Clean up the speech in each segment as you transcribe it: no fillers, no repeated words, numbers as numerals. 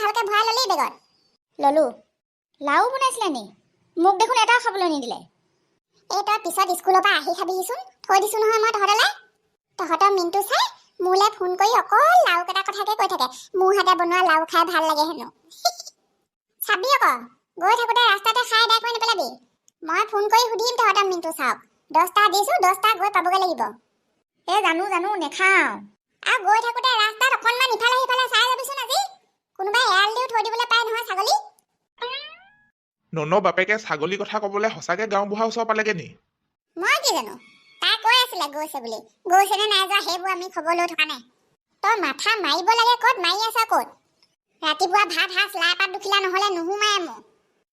ভালকে ভৰাই ললি বেগত? ললো। লাও বনাইছিলে নি? মোক দেখোন এটাও খাবলৈ নিদিলে। এই তই পিছত স্কুলৰ পৰা আহি খাবিহিচোন, থৈ দিছো নহয় মই তহঁতলৈ। তহঁতৰ মিনটো চাই মোলৈ ফোন কৰি অকল লাও কেইটা কথাকে কৈ থাকে, মোৰ হাতে বনোৱা লাও খাই ভাল লাগে হেনো। চাবি আকৌ, গৈ থাকোঁতে ৰাস্তাতে খাই আদায় কৰি নেপেলাবি। মই ফোন কৰি সুধিম তহঁতৰ মিনটো চাওক। 10টা দিছো, 10টা গৈ পাবগৈ লাগিব। জানো নেখাওঁ। আৰু গৈ থাকোঁতে ৰাস্তাত অকণমান ইফালে সিফালে চাই যাবিচোন আজি। কোনোবাই এৰাল দিও থৈ দিবলৈ পায় নহয় ছাগলী। নন বাপেকে ছাগলী কথা ক'বলৈ সঁচাকে গাঁও বুঢ়া ওচৰ পালেগে নি? মই কি জানো, তাই কৈ আছিলে গৈছে বুলি। গৈছে নে নাই যোৱা সেইবোৰ আমি খবৰ লৈ থকা নাই। তই মাথা মাৰিব লাগে ক'ত, মাৰি আছা ক'ত? ৰাতিপুৱা ভাত সাজ লাই পাত দুখিলা নহ'লে নুহুমায়ে মোৰ।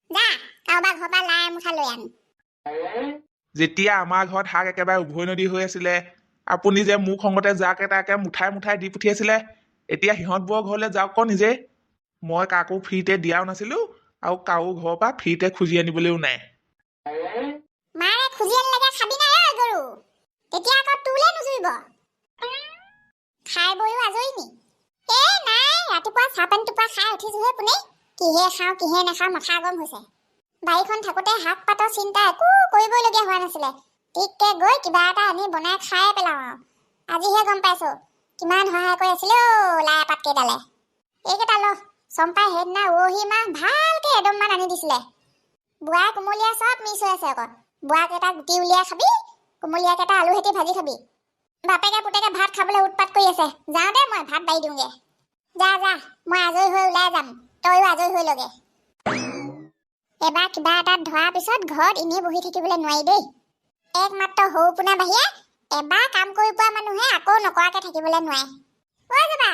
যা কাৰোবাৰ ঘৰৰ পৰা লাই এমুঠা লৈ আন। যেতিয়া আমাৰ ঘৰত শাক একেবাৰে উভৈ নদী হৈ আছিলে, আপুনি যে মোক খঙতে যাকে তাকে মুঠাই মুঠাই দি পঠিয়াইছিলে, এতিয়া সিহঁতবোৰৰ ঘৰলৈ যাওক ক নিজে। মই কাকো ফ্ৰীতে দিয়াও নাছিলো আৰু কাৰো ঘৰৰ পৰা ফ্ৰীতে খুজি আনিবলৈও নাই। মাৰে খুজি আনিলেগে খাবি নাই ঐ গৰু? তেতিয়া আকৌ তোলে নুজুৰিব। খাই বৈও আজৰি নি? নাই ৰাতিপুৱা চাহপানী টোপা খাই উঠিছোহে পোনে। কিহে খাওঁ কিহে নাখাওঁ মাথা গৰম হৈছে। বাৰীখন থাকোঁতে শাক পাতৰ চিন্তা একো কৰিবলগীয়া হোৱা নাছিলে। ঠিককে গৈ কিবা এটা আনি বনাই খাই পেলাওঁ আৰু। আজিহে গম পাইছো কিমান সহায় কৰি আছিলে লাই পাত কেইডালে। এইকেইটা ল, চম্পাই সেইদিনা উৰহি মাহ ভালকে এদমমান আনি দিছিলে। বুঢ়া কোমলীয়া চব মিছ হৈ আছে আকৌ। বুঢ়া কেইটা গুটি উলিয়াই খাবি, কোমলীয়া কেইটা আলু হেতি ভাজি খাবি। বাপেকে পুতেকে ভাত খাবলৈ উৎপাত কৰি আছে। যাওঁ দে মই ভাত বাঢ়ি দিওঁগে। যা যা, মই আজৰি হৈ ওলাই যাম, তইও আজৰি হৈ লগে। এবাৰ কিবা এটাত ধৰাৰ পিছত ঘৰত এনেই বহি থাকিবলৈ নোৱাৰি দেই। একমাত্ৰ সৰু পোনা বাহিৰে এবাৰ কাম কৰি পোৱা মানুহে আকৌ নকৰাকে থাকিবলৈ নোৱাৰে। ঐ যাবা,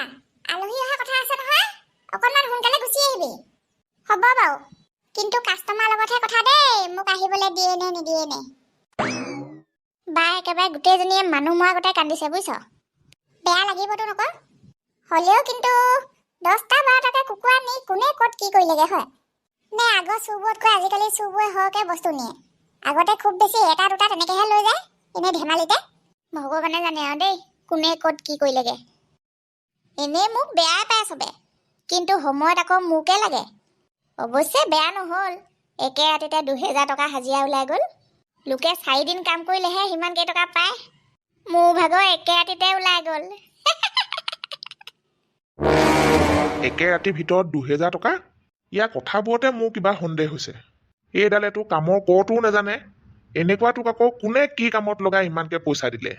আলহী অহা কথা আছে নহয়, অকণমান সোনকালে গুচি আহিবি। হ'ব বাৰু, কিন্তু কাষ্টমাৰ লগতহে কথা দেই, মোক আহিবলৈ দিয়ে নে নিদিয়ে নে। বা একেবাৰে গোটেইজনীয়ে মানুহ মৰা গোটেই কান্দিছে বুজিছ। বেয়া লাগিবতো নকওঁ। হ'লেও কিন্তু 10টা 12টাকে কুকুৰা নি কোনে ক'ত কি কৰিলেগে হয়? নে আগৰ চুৰবোৰতকৈ আজিকালি চুৰবোৰে সৰহকৈ বস্তু নিয়ে? আগতে খুব বেছি এটা দুটা তেনেকেহে লৈ যায়, এনেই ধেমালিতে। ভগৱানে জানে আৰু দেই কোনে ক'ত কি কৰিলেগে। এনেই মোক বেয়াই পায় চবে, কিন্তু সময়ত আকৌ মোকে লাগে। অৱশ্যে বেয়া নহ'ল, একে ৰাতিতে 2000 টকা হাজিৰা ওলাই গ'ল। লোকে 4 দিন কাম কৰিলেহে সিমান কেইটকা পায়, মোৰ ভাগৰ একে ৰাতিতে ওলাই গ'ল। একে ৰাতিৰ ভিতৰত 2000 টকা? ইয়াৰ কথাবোৰতে মোৰ কিবা সন্দেহ হৈছে। এইডালেতো কামৰ কটোও নাজানে। এনেকুৱা তোক আকৌ কোনে কি কামত লগাই ইমানকে পইচা দিলে?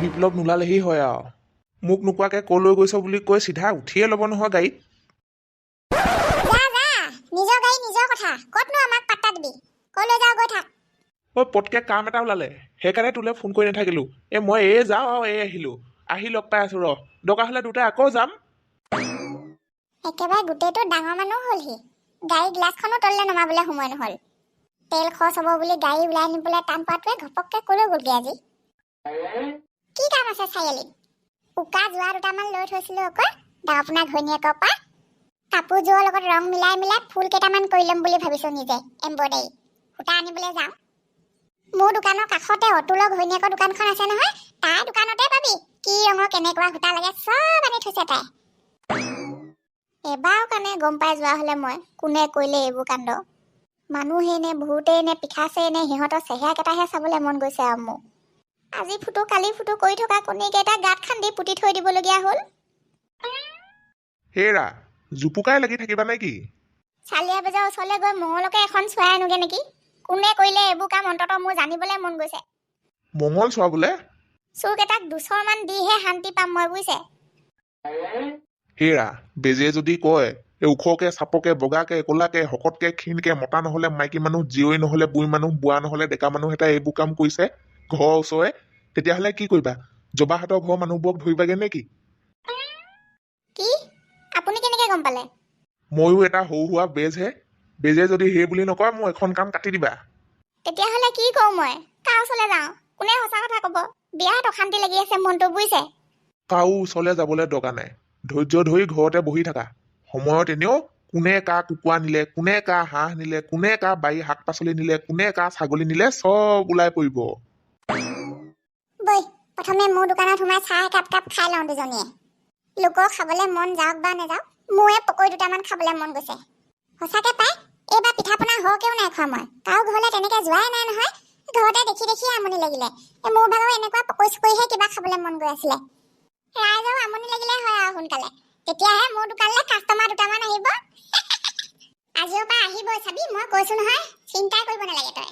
বিপ্লৱ নোলালেহি হয় আৰু। মোক নোকোৱাকে কলৈ গৈছ বুলি কৈ চিধা উঠিয়ে ল'ব নহয় গাড়ীত। নিজৰ গাড়ী নিজৰ কথা, ক'তনো আমাক পাত্তা দিবি? কলৈ যাও গৈ থাক। পটকে কাম এটা ওলালে, সেইকাৰণে তোলে ফোন কৰি নাথাকিলো। মই যাওঁ আৰু আহিলো। আহি লগ পাই আছো ৰ, দৰকাৰ হ'লে দুটাই আকৌ যাম। একেবাৰে গোটেইটো ডাঙৰ মানুহ হ'লহি। গাড়ী গ্লাছখনো তললে নমাবলৈ সময় নহ'ল। তেল খৰচ হ'ব বুলি গাড়ী ওলাই নিবলৈ টান পোৱাটোৱে ঘপককে কলৈ গ'লগে আজি? কি কাম আছে চাৰিআলিত? উকা যোৱা দুটামান লৈ থৈছিলো আকৌ আপোনাৰ ঘৈণীয়েকৰ পৰা। কাপোৰযোৰৰ লগত ৰং মিলাই মিলাই ফুল কেইটামান কৰি ল'ম বুলি ভাবিছো নিজে, এম্ব্ৰইডাৰী সূতা আনিবলৈ যাওঁ। মোৰ দোকানৰ কাষতে অতুলৰ ঘৈণীয়েকৰ দোকানখন আছে নহয়, তাৰ দোকানতে পাবি কি ৰঙৰ কেনেকুৱা সূতা লাগে চব আনি থৈছে তাই। এবাৰ কাৰণে গম পাই যোৱা হ'লে মই কোনে কৰিলে এইবোৰ কাণ্ড। মানুহে নে ভূতেই নে পিঠাচে নে সিহঁতৰ চেহেৰাকেইটাহে চাবলৈ মন গৈছে আৰু মোৰ। আজি ফুটো কালি ফুটো কৰি থকা কণীকেইটা গাঁত খান্দি পুতি থৈ দিবলগীয়া হ'ল। হেৰা, জুপুকাই লাগি থাকিবা নে কি? চালিয়া বজাৰ ওচৰলৈ গৈ মঙলকে এখন চোৱাই আনোগে নেকি? কোনে কৰিলে এইবোৰ কাম অন্ততঃ মোৰ জানিবলৈ মন গৈছে। মঙল চোৱা বোলে? চোৰকেইটাক 200 মান দিহে শান্তি পাম মই বুজিছে। হেৰা, বেজে যদি কয় ওখকে চাপকে বগাকে ক'লাকে শকতকে ক্ষীণকে মতা নহ'লে মাইকী মানুহ, জীয়ৰী নহ'লে বুঢ়ী মানুহ, বুঢ়া নহ'লে ডেকা মানুহ এটা এইবোৰ কাম কৰিছে ঘৰৰ ওচৰে, তেতিয়াহ'লে কি কৰিবা? জবাহঁতৰ ঘৰৰ মানুহবোৰক ধৰিবাগে নে কি? কি? আপুনি কেনেকে গম পালে? ময়ো এটা সৰু সুৰা বেজহে। বেজে যদি সেই বুলি নকয় মোৰ এখন কাম কাটি দিবা। তেতিয়াহ'লে কি কৰো মই? কাৰ ওচৰলৈ যাওঁ? কোনে সঁচা কথা ক'ব? বিয়াত অশান্তি লাগি আছে মনটো বুজিছে। কাৰো ওচৰলৈ যাবলৈ দৰকাৰ নাই। ধৈৰ্য ধৰি ঘৰতে বহি থাকা। সময়ত এনেও কোনে কাৰ কুকুৰা নিলে, কোনে কাৰ হাঁহ নিলে, কোনে কাৰ বাৰী শাক পাচলি নিলে, কোনে কাৰ ছাগলী নিলে চব ওলাই পৰিব। বৈ প্ৰথমে মোৰ দোকানত সোমাই চাহ একাপ খাই লওঁ দুজনীয়ে। লোকৰ খাবলৈ মন যাওক বা নাযাওক, মোৰে পকৰি দুটামান খাবলৈ মন গৈছে সঁচাকে পাই এইবাৰ পিঠা পনা হওকেও নাই খোৱা মই কাৰো ঘৰলৈ তেনেকে যোৱাই নাই নহয় ঘৰতে দেখি দেখি আমনি লাগিলে মোৰ ভাগৰ এনেকুৱা পকৰি চকৰিহে কিবা খাবলৈ মন গৈ আছিলে ৰাইজৰ আমনি লাগিলে হয় আৰু সোনকালে তেতিয়াহে মোৰ দোকানলৈ কাষ্টমাৰ দুটামান আহিব আজিৰ পৰা আহিবই চাবি মই কৈছো নহয় চিন্তা কৰিব নালাগে তই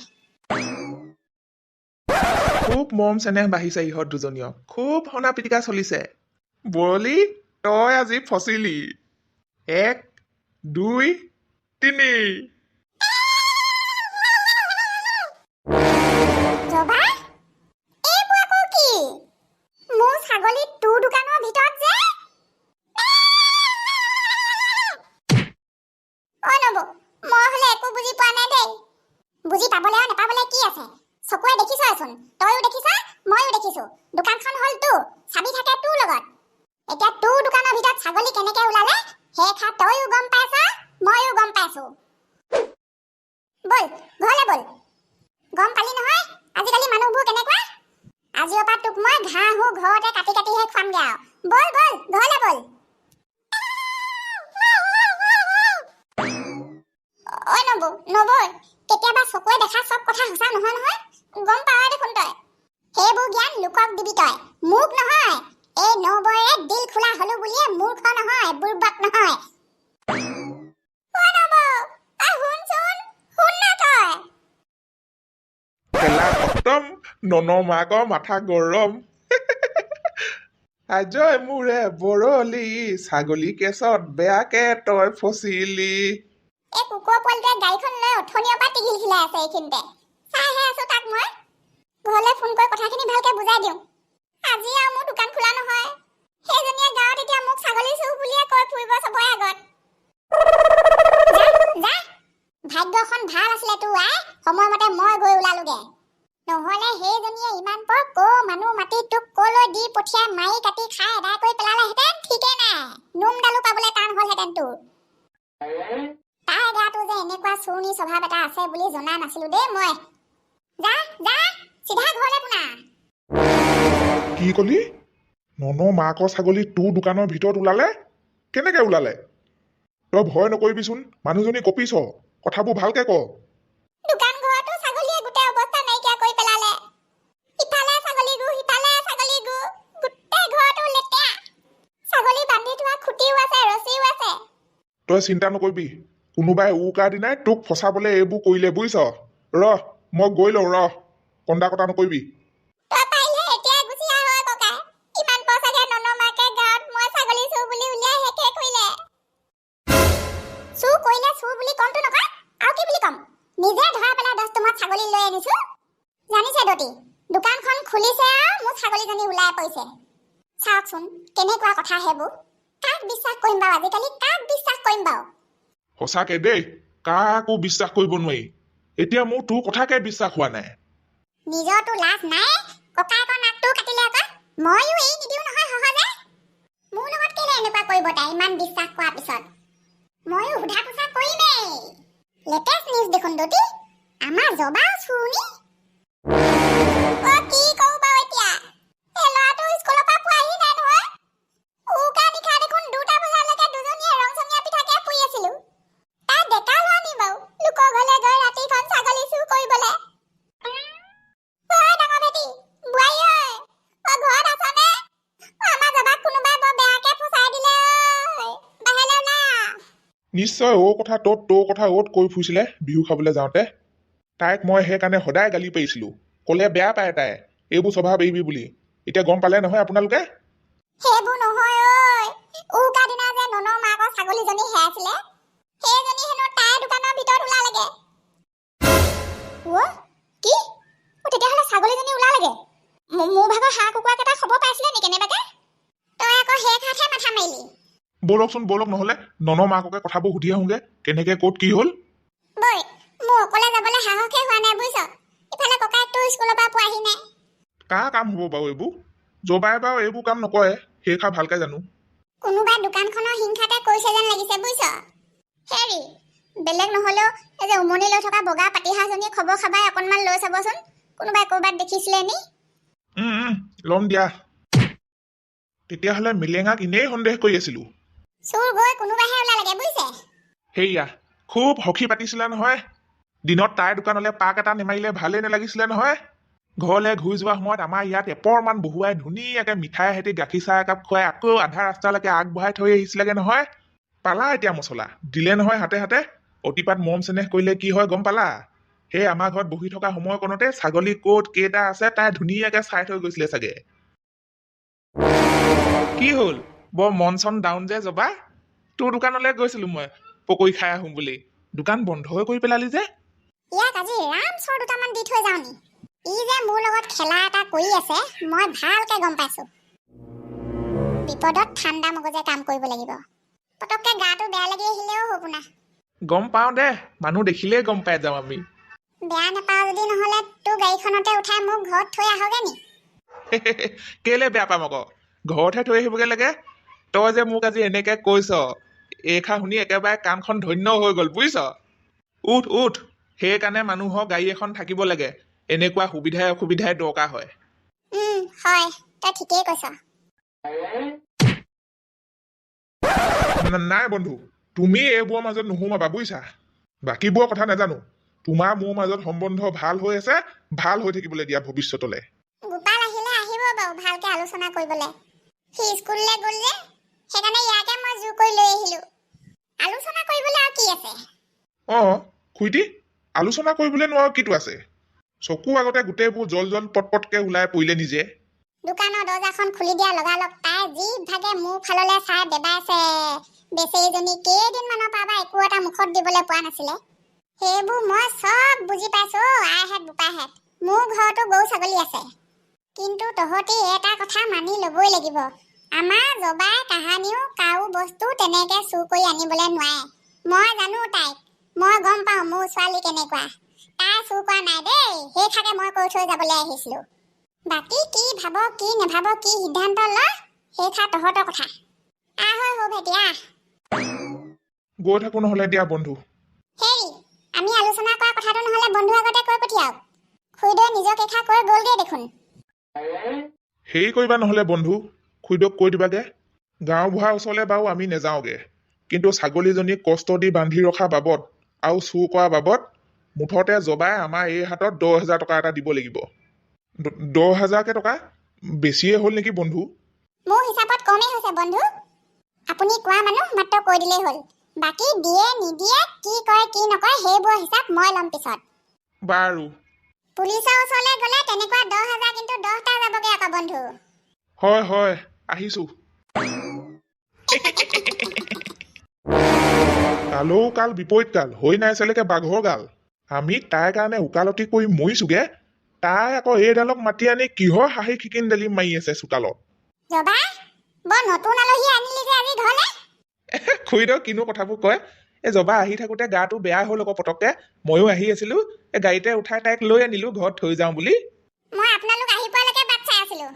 খুব মৰম চেনেহ বাঢ়িছে ইহঁত দুজনীয় খুব সনা পিটিকা চলিছে বৰলি তই আজি ফচিলি 1 2 3 জবা এইবোৰ আকৌ কি মোৰ ছাগলী তোৰ দোকানৰ ভিতৰত যে ঐ নবৌ মই হলে একো বুজি পোৱা নাই দেই বুজি পাবলৈ আৰু নেপাবলৈ কি আছে চকুৱে দেখিছচোন তইও দেখিছ মইও দেখিছো দোকানখন হল তোৰ চাবি থাকে তোৰ লগত এতিয়া তোৰ দোকানৰ ভিতৰত ছাগলী কেনেকে ওলালে সেই খা তইও গম পাইছ মইও গম পাইছো বল ঘৰলে বল গম পালি নহয় আজিকালি মানুহবোৰ কেনেকুৱা আজিৰ পৰা তোক মই ঘাঁহো ঘৰতে কাটি কাটিহে খুৱামগে আৰু বল বল ঘৰলে বল ঐ নবৌ কেতিয়াবা চকুৱে দেখা চব কথা সঁচা নহয় নহয় গম পাৱই দেখোন তই সেইবোৰ জ্ঞান লোকক দিবি তই মোক নহয় এই নবৌৰে দিল খোলা হলো বুলিয়ে মূৰ্খ নহয় বুৰ্বক নহয় ঐ নবৌ শুন না তই খেলা খতম ননৰ মাকৰ মাথা গৰম আজয় মোৰে বৰলি ছাগলী কেছত বেয়াকে তই ফচিলি এই কুকুৰ পোৱালিটোৱে গাড়ীখন লৈ অথনিৰ পৰা টিঘিল খিলাই আছে এইখিনিতে চাইহে আছো তাক মই ঘৰলৈ ফোন কৰি কথাখিনি ভালকে বুজাই দিওঁ আজি আৰু মোৰ দোকান খোলা নহয় সেইজনীয়ে গাঁৱত এতিয়া মোক ছাগলী চুৰ বুলিয়ে কৈ ফুৰিব চবৰে আগত যা ভাগ্যখন ভাল আছিলে তোৰ আই সময়মতে মই গৈ ওলালোগে নহলে সেইজনীয়ে ইমান পৰ মানুহ মাতি তোক কলৈ দি পঠিয়াই মাৰি কাটি খাই এদাই কৰি পেলালেহেঁতেন ঠিকেই নাই নোমডালো পাবলৈ টান হ'লহেঁতেন তোৰ তাই গাটো যে এনেকুৱা চুৰণি স্বভাৱ এটা আছে বুলি জনা নাছিলো দেই মই যা চিধা ঘৰলে পোনা কি কলি ননৰ মাকৰ ছাগলী তোৰ দোকানৰ ভিতৰত ওলালে কেনেকে ওলালে তই ভয় নকৰিবিচোন মানুহজনী কপিছ কথাবোৰ ভালকে ক দোকান ঘৰতো ছাগলীয়ে গোটেই অৱস্থা নাইকিয়া কৰি পেলালে ইফালে ছাগলী গু সিফালে ছাগলী গু গোটেই ঘৰটো লেতেৰা ছাগলী বান্ধি থোৱা খুঁটিও আছে ৰছীও আছে তই চিন্তা নকৰিবি কোনোবাই উকাৰ দিনাই তোক ফচাবলৈ এইবোৰ কৰিলে বুজিছ ৰহ মই গৈ লওঁ ৰহ কন্দা কটা নকৰিবি তই পাৰিলে এতিয়া গুচি আহ হয় ককা ইমান পইচাকে ননমাকে গাঁৱত মই ছাগলী চুৰ বুলি উলিয়াই হেকে কৰিলে চুৰ বুলি কমটো নকয় আৰু কি বুলি কম নিজে ধৰা পেলাই 10 টমাত ছাগলী লৈ আনিছো জানিছে দতি দোকানখন খুলিছে আৰু মোৰ ছাগলীজনী ওলাই পৰিছে চাওকচোন কেনেকুৱা কথা হেবু কাক বিশ্বাস কৰিম বাৰু আজিকালি কাক বিশ্বাস কৰিম বাৰু সঁচাকে দেই কাকো বিশ্বাস কৰিব নোৱাৰি এতিয়া মোৰ তোৰ কথাকে বিশ্বাস হোৱা নাই নিজৰটো লাজ নাই ককায়েকৰ নাকটো কাটিলে আকৌ মইও এই নিদিও নহয় সহজে মোৰ লগত কেলে এনেকুৱা কৰিব তাই ইমান বিশ্বাস কৰাৰ পিছত মইও সোধা পোছা কৰিমেই লেটেষ্ট নিউজ দেখোন দতি আমাৰ জবাও চুৰণি কি কওঁ বাৰু এতিয়া এই ল'ৰাটো স্কুলৰ পৰা পোৱাহি নাই নহয় উকা নিশা দেখোন 2টা বজালৈকে দুজনীয়ে ৰংচঙীয়া পিঠাকে শুই আছিলো তাই ডেকা ল'ৰা নি বাৰু লোকৰ ঘৰলৈ গৈ ৰাতিখন ছাগলী চুৰ কৰিবলৈ ডাঙৰ বেটি বোৱাৰী ঐ ঘৰত আছনে আমাৰ জবাক কোনোবাই বৰ বেয়াকে ফচাই দিলে বাহিৰলৈ ওলা নিশ্চয় কথা তোৰ কথা কৈ ফুৰিছিলে বিহু খাবলৈ যাওঁতে তাইক মই সেইকাৰণে সদায় গালি পাৰিছিলো ক'লে বেয়া পায় তাই এইবোৰ স্বভাৱ এৰিবি বুলি এতিয়া গম পালে নহয় আপোনালোকে সেইবোৰ নহয় উকা দিনা যে ননৰ মাকৰ ছাগলীজনী হেৰাইছিলে সেইজনী হেনো তাইৰ দোকানৰ ভিতৰত ওলালেগে কি তেতিয়াহ'লে ছাগলীজনী ওলালেগে মোৰ ভাগৰ হাঁহ কুকুৰাকেইটা খবৰ পাইছিলে নি কেনেবাকে তই আকৌ সেই খাতহে মাথা মাৰিলি ব'লক নহ'লে ননৰ মাককে কথাবোৰ সুধি আহোঁগে কেনেকে ক'ত কি হ'ল বৈ মোৰ অকলে যাবলৈ সাহসে হোৱা নাই বুজিছ ইফালে ককায়েক তোৰ স্কুলৰ পৰা পোৱাহি নাই কাৰ কাম হ'ব বাৰু এইবোৰ জবাই বাৰু এইবোৰ কাম নকৰে সেই খা ভালকে জানো কোনোবাই দোকানখনৰ হিংসাতে কৈছে যেন লাগিছে বুজিছ হেৰি বেলেগ নহ'লেও এই যে উমনি লৈ থকা বগা পাতিহাঁহজনীয়ে খবৰ খাবাই অকণমান লৈ চাবচোন কোনোবাই ক'ৰবাত দেখিছিলে নি ল'ম দিয়া তেতিয়াহ'লে মিলেঙাক এনেই সন্দেহ কৰি আছিলো চুৰ গৈ কোনোবাহে ওলালেগে বুজিছে। সেয়া খুব সখী পাতিছিলা নহয়। দিনত তাইৰ দোকানলৈ পাক এটা নেমাৰিলে ভালেই নালাগিছিলে নহয়। ঘৰলৈ ঘূৰি যোৱা সময়ত আমাৰ ইয়াত এপৰমান বহুৱাই ধুনীয়াকে মিঠাই সৈতে গাখীৰ চাহ একাপ খুৱাই আকৌ আধা ৰাস্তালৈকে আগবঢ়াই থৈ আহিছিলেগে নহয়। পালা এতিয়া মছলা দিলে নহয় হাতে হাতে। অতিপাত মৰম চেনেহ কৰিলে কি হয় গম পালা। সেই আমাৰ ঘৰত বহি থকা সময়কণতে ছাগলী ক'ত কেইটা আছে তাই ধুনীয়াকে চাই থৈ গৈছিলে চাগে। কি হ'ল বৰ মন চন ডাউন যে জবা? তোৰ দোকানলৈ গৈছিলো মই পকৰি খাই আহোঁ বুলি। দোকান বন্ধই কৰি পেলালি যে? ইয়াক আজি ৰাম চৰ দুটামান দি থৈ যাওঁ নি। ই যে মোৰ লগত খেলা এটা কৰি আছে মই ভালকে গম পাইছো। বিপদত ঠাণ্ডা মগজে কাম কৰিব লাগিব। পটককে গাটো বেয়া লাগি আহিলেও হ'ব না। গম পাওঁ দে, মানুহ দেখিলেই গম পাই যাওঁ আমি। বেয়া নাপাওঁ যদি নহ'লে তোৰ গাড়ীখনতে উঠাই মোক ঘৰত থৈ আহগে নি? কেলে বেয়া পাম আকৌ, ঘৰতহে থৈ আহিবগে লাগে। তই যে মোক আজি এনেকে কৈছ, এইষাৰ শুনি একেবাৰে কাণখন ধন্য হৈ গ'ল বুজিছ। উঠ উঠ, সেইকাৰণে মানুহৰ গাড়ী এখন থাকিব লাগে। এনেকুৱা সুবিধাই অসুবিধাই দৰকাৰ হয়। হয় তই ঠিকেই কৈছ। নাই বন্ধু, তুমি এইবোৰৰ মাজত নোসোমাবা বুজিছা। বাকীবোৰৰ কথা নাজানো, তোমাৰ মোৰ মাজত সম্বন্ধ ভাল হৈ আছে, ভাল হৈ থাকিবলৈ দিয়া ভৱিষ্যতলৈ। গোপাল আহিলে আহিব বাৰু ভালকে আলোচনা কৰিবলৈ। সি স্কুললৈ গ'ল যে সেইকাৰণে ইয়াকে মই জোৰ কৰি লৈ আহিলো। আলোচনা কৰিবলৈ আৰু কি আছে? খুইটি, আলোচনা কৰিবলৈ নোৱাৰো কিটো আছে? চকু আগতে গোটেইবোৰ জল জল পটপটকে ওলাই পৰিলে নিজে। দোকানৰ দৰ্জাখন খুলি দিয়া লগালগ তাই যি ভাগে মোৰ ফাললৈ চাই বেবাইছে। বেচেৰীজনী কেইদিনমানৰ পৰা একো এটা মুখত দিবলৈ পোৱা নাছিলে। সেইবোৰ মই চব বুজি পাইছো। আইহেত বোপাইহেত, মোৰ ঘৰতো গৰু ছাগলী আছে। কিন্তু তহঁতি এটা কথা মানি ল'বই লাগিব, আমাৰ জবাই কাহানিও কাৰো বস্তু তেনেকে চুৰ কৰি আনিবলৈ নোৱাৰে। মই জানো তাইক, মই গম পাওঁ মোৰ ছোৱালী কেনেকুৱা। তাই চুৰ কৰা নাই দেই, সেইখাকে মই কৈ থৈ যাবলৈ আহিছিলো। বাকী কি ভাব কি নেভাব কি সিদ্ধান্ত লয় সেইখা তহঁতৰ কথা। আহ হৈ ভাইটি আহ। গৈ থাকো নহ'লে দিয়া বন্ধু। হেৰি, আমি আলোচনা কৰা কথাটো নহ'লে বন্ধু আগতে কৈ পঠিয়াওক। খুইদৈ নিজক এখা কৈ গ'লগে দেখোন। হেৰি কৰিবা নহ'লে বন্ধু, খুইদক কৈ দিবাগে। গাঁও বুঢ়াৰ ওচৰলৈ বাৰু আমি নেযাওঁগে, কিন্তু ছাগলীজনীক কষ্ট দি বান্ধি ৰখা বাবদ আৰু চুৰ কৰা বাবদ মুঠতে জবাই আমাৰ এই হাতত 10,000 টকা এটা দিব লাগিব। 10,000কে টকা বেছিয়ে হ'ল নেকি বন্ধু? মোৰ হিচাপত কমেই হৈছে বন্ধু। আপুনি কোৱা মানুহ মাত্ৰ কৈ দিলেই হ'ল। বাকী দিয়ে নিদিয়ে কি কৰে কি নকৰে সেইবোৰ হিচাপ মই ল'ম পিছত। বাৰু। পুলিচৰ ওচৰলৈ গ'লে তেনেকুৱা 10,000 কিন্তু 10টা যাবগে আকৌ বন্ধু। হয় হয়, আহিছো। কালৌ কাল বিপৰীত কাল হৈ নাই চালেকে বাঘৰ গাল। আমি তাইৰ কাৰণে উকালতি কৰি মৰিছোগে, তাই আকৌ এইডালক মাতি আনি কিহৰ হাঁহি খিকিন দালি মাৰি আছে চোতালত। জবা বৰ নতুন আলহী আনিলি যে আজি ঘৰলে। খুইদক কিনো কথাবোৰ কয়। এই জবা আহি থাকোতে গাটো বেয়া হ'ল আকৌ পটককে। ময়ো আহি আছিলো, এই গাড়ীতে উঠাই তাইক লৈ আনিলো ঘৰত থৈ যাওঁ বুলি। মই আপোনালোক আহি পোৱালৈকে বাট চাই আছিলো।